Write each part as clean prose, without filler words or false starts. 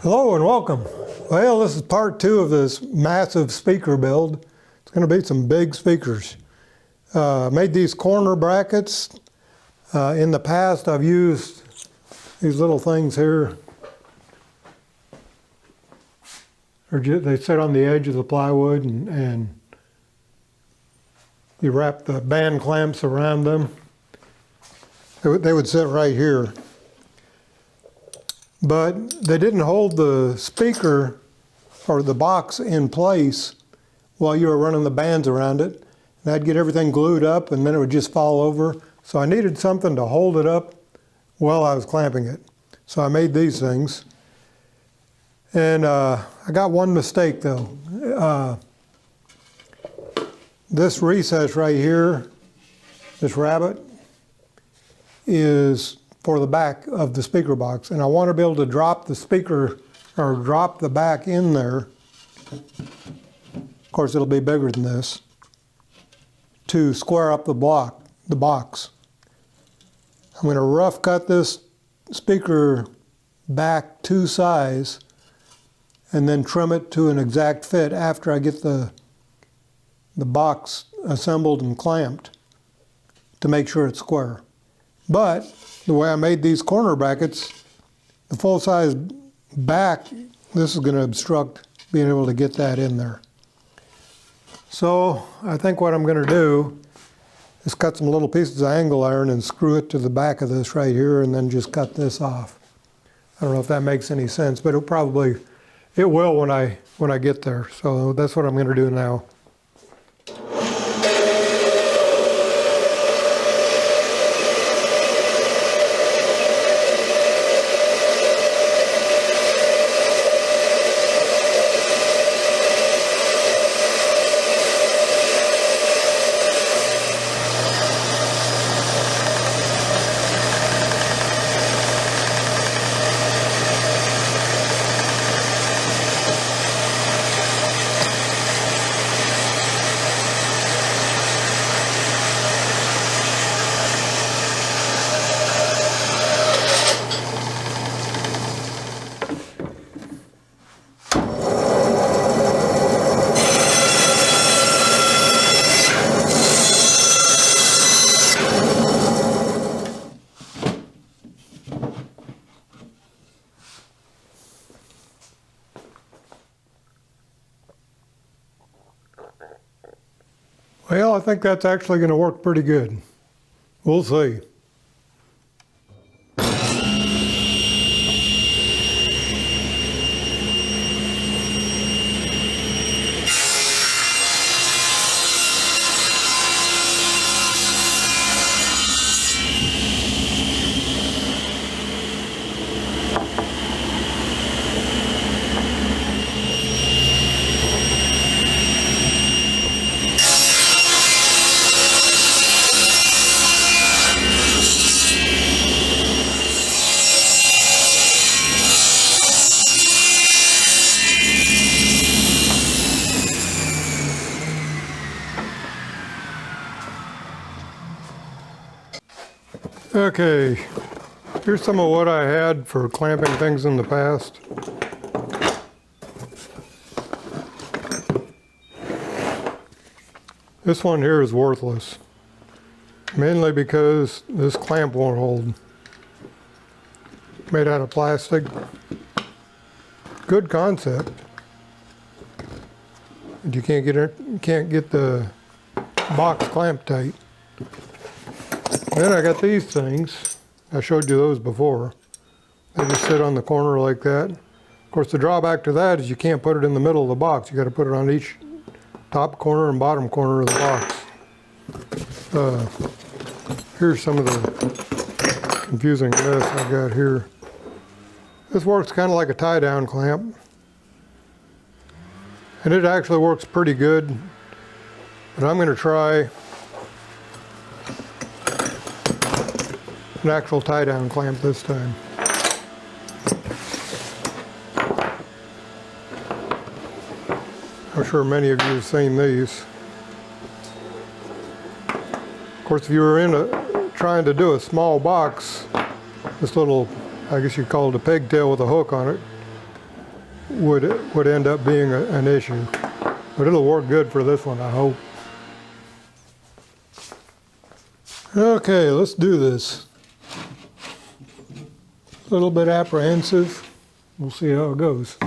Hello and welcome. Well, this is part two of this massive speaker build. It's going to be some big speakers. Made these corner brackets. In the past, I've used these little things here. They sit on the edge of the plywood and you wrap the band clamps around them. They would sit right here. But they didn't hold the speaker or the box in place while you were running the bands around it. And I'd get everything glued up and then it would just fall over. So I needed something to hold it up while I was clamping it. So I made these things. And I got one mistake though. This recess right here, this rabbet, is for the back of the speaker box, and I want to be able to drop the speaker or drop the back in there. Of course, it'll be bigger than this to square up the box. I'm going to rough cut this speaker back to size and then trim it to an exact fit after I get the box assembled and clamped to make sure it's square. But the way I made these corner brackets, the full-size back, this is going to obstruct being able to get that in there. So I think what I'm going to do is cut some little pieces of angle iron and screw it to the back of this right here and then just cut this off. I don't know if that makes any sense, but it will when I get there. So that's what I'm going to do now. Well, I think that's actually going to work pretty good. We'll see. Okay, here's some of what I had for clamping things in the past. This one here is worthless, mainly because this clamp won't hold. Made out of plastic. Good concept. But you can't get the box clamp tight. Then I got these things. I showed you those before. They just sit on the corner like that. Of course, the drawback to that is you can't put it in the middle of the box. You got to put it on each top corner and bottom corner of the box. Here's some of the confusing mess I got here. This works kind of like a tie-down clamp. And it actually works pretty good. But I'm going to try an actual tie-down clamp this time. I'm sure many of you have seen these. Of course, if you were trying to do a small box, this little, I guess you'd call it a pigtail with a hook on it, would end up being an issue. But it'll work good for this one, I hope. Okay, let's do this. A little bit apprehensive. We'll see how it goes.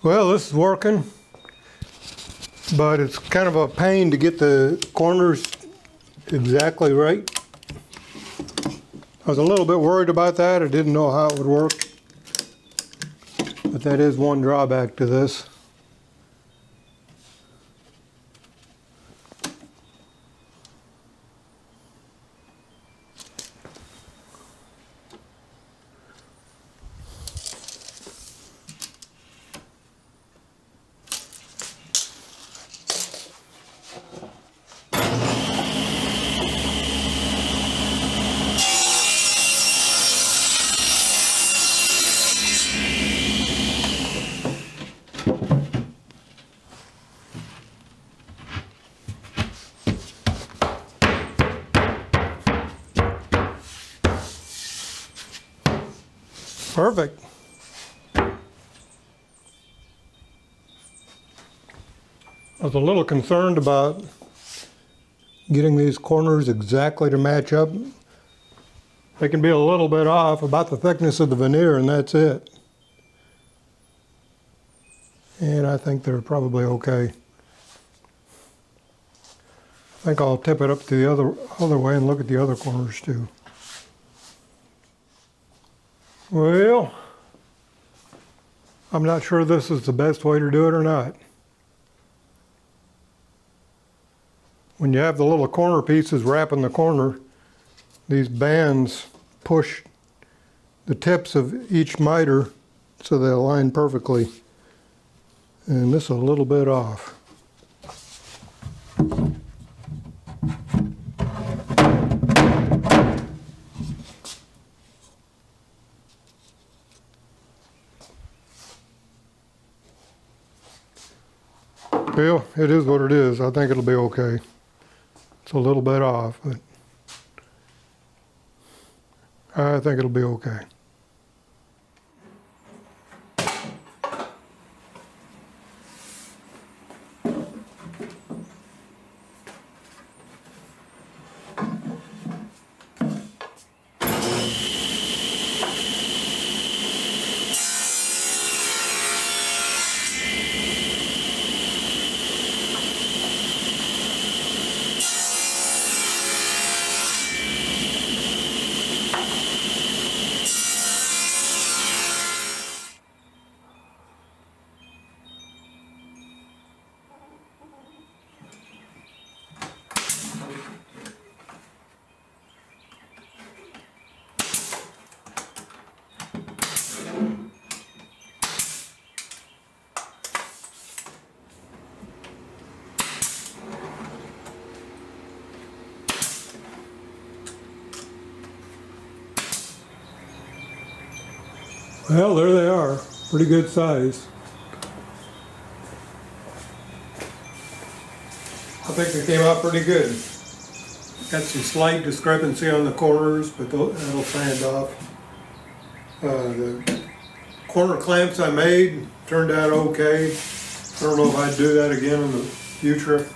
Well, this is working, but it's kind of a pain to get the corners exactly right. I was a little bit worried about that. I didn't know how it would work, but that is one drawback to this. Perfect. I was a little concerned about getting these corners exactly to match up. They can be a little bit off, about the thickness of the veneer, and that's it. And I think they're probably okay. I think I'll tip it up to the other way and look at the other corners too. Well, I'm not sure this is the best way to do it or not. When you have the little corner pieces wrapping the corner, these bands push the tips of each miter so they align perfectly. And this is a little bit off. Well, it is what it is. I think it'll be okay. It's a little bit off, but I think it'll be okay. Well, there they are. Pretty good size. I think they came out pretty good. Got some slight discrepancy on the corners, but that'll sand off. The corner clamps I made turned out okay. I don't know if I'd do that again in the future.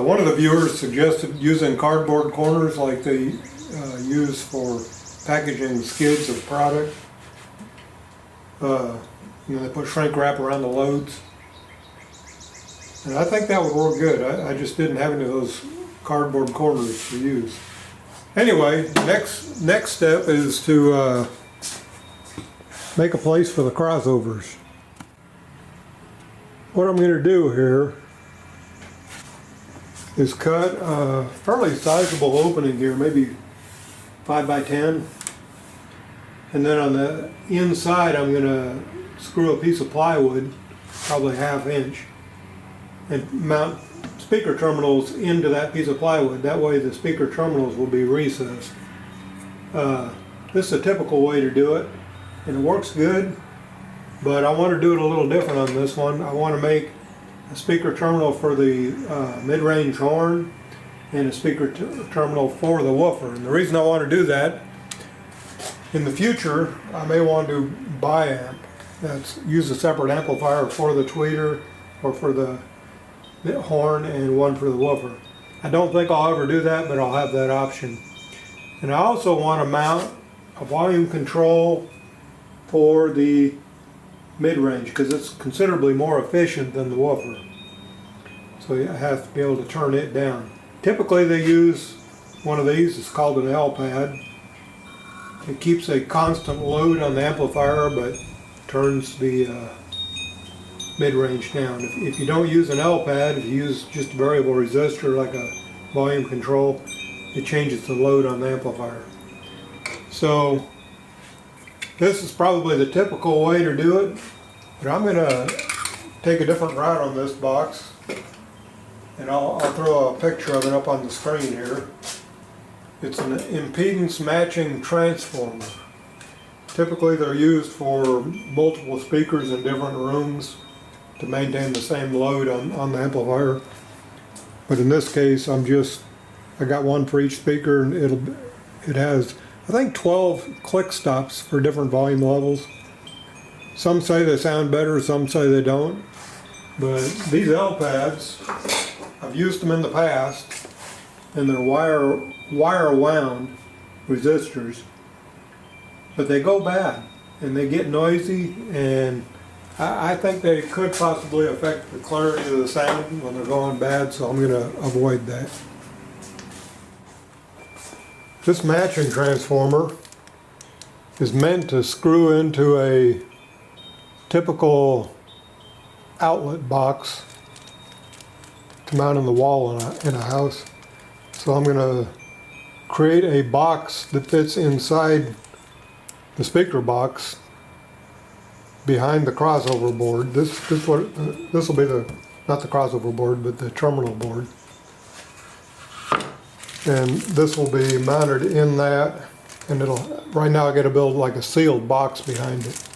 One of the viewers suggested using cardboard corners like they use for packaging skids of product. They put shrink wrap around the loads. And I think that would work good. I just didn't have any of those cardboard corners to use. Anyway, next step is to make a place for the crossovers. What I'm going to do here is cut a fairly sizable opening here, maybe 5 by 10. And then on the inside I'm going to screw a piece of plywood, probably 1/2 inch, and mount speaker terminals into that piece of plywood. That way the speaker terminals will be recessed. This is a typical way to do it, and it works good, but I want to do it a little different on this one. I want to make a speaker terminal for the mid-range horn and a speaker terminal for the woofer. And the reason I want to do that, in the future I may want to bi-amp. That's use a separate amplifier for the tweeter or for the horn and one for the woofer. I don't think I'll ever do that, but I'll have that option. And I also want to mount a volume control for the mid-range because it's considerably more efficient than the woofer. So you have to be able to turn it down. Typically they use one of these. It's called an L-pad. It keeps a constant load on the amplifier but turns the mid-range down. If you don't use an L-pad, if you use just a variable resistor like a volume control, it changes the load on the amplifier. So this is probably the typical way to do it, but I'm going to take a different route on this box, and I'll throw a picture of it up on the screen here. It's an impedance matching transformer. Typically they're used for multiple speakers in different rooms to maintain the same load on the amplifier. But in this case I got one for each speaker, and it has I think 12 click stops for different volume levels. Some say they sound better, some say they don't. But these L-pads, I've used them in the past, and they're wire wound resistors, but they go bad and they get noisy, and I think they could possibly affect the clarity of the sound when they're going bad, so I'm going to avoid that. This matching transformer is meant to screw into a typical outlet box to mount on the wall in a house. So I'm going to create a box that fits inside the speaker box behind the crossover board. This will be not the crossover board, but the terminal board. And this will be mounted in that, and right now I got to build like a sealed box behind it.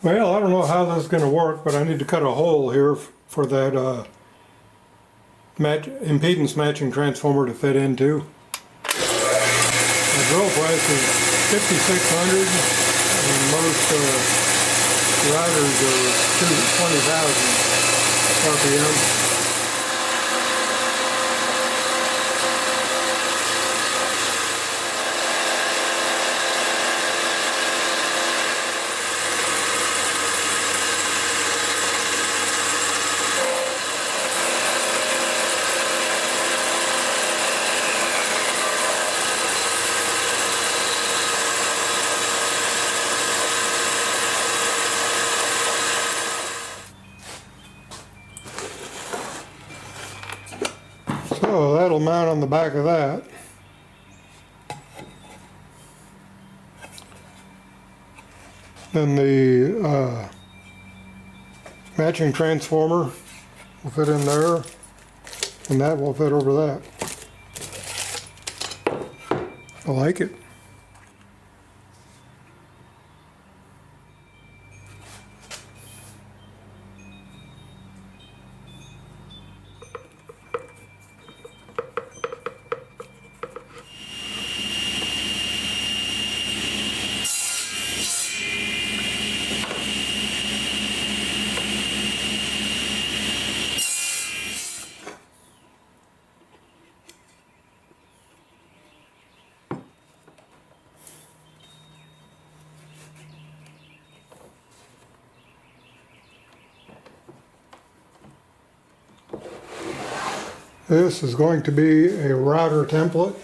Well, I don't know how this is going to work, but I need to cut a hole here for that impedance matching transformer to fit into. The drill price is $5,600, and most routers are 20,000 RPM. that'll mount on the back of that. Then the matching transformer will fit in there, and that will fit over that. I like it. This is going to be a router template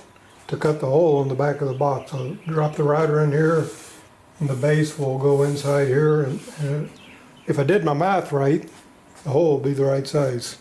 to cut the hole in the back of the box. I'll drop the router in here, and the base will go inside here. And if I did my math right, the hole will be the right size.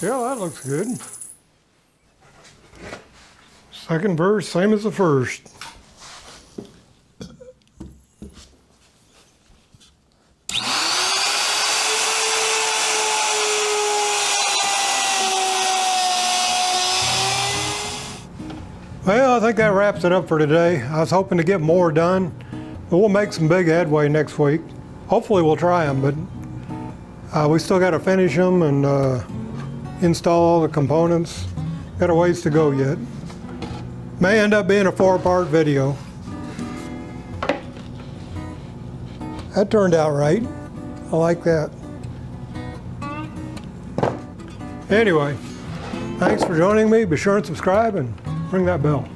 Yeah, that looks good. Second verse, same as the first. Well, I think that wraps it up for today. I was hoping to get more done, but we'll make some big headway next week. Hopefully we'll try them, but we still got to finish them and install all the components. Got a ways to go yet. May end up being a 4-part video. That turned out right. I like that. Anyway, thanks for joining me. Be sure and subscribe and ring that bell.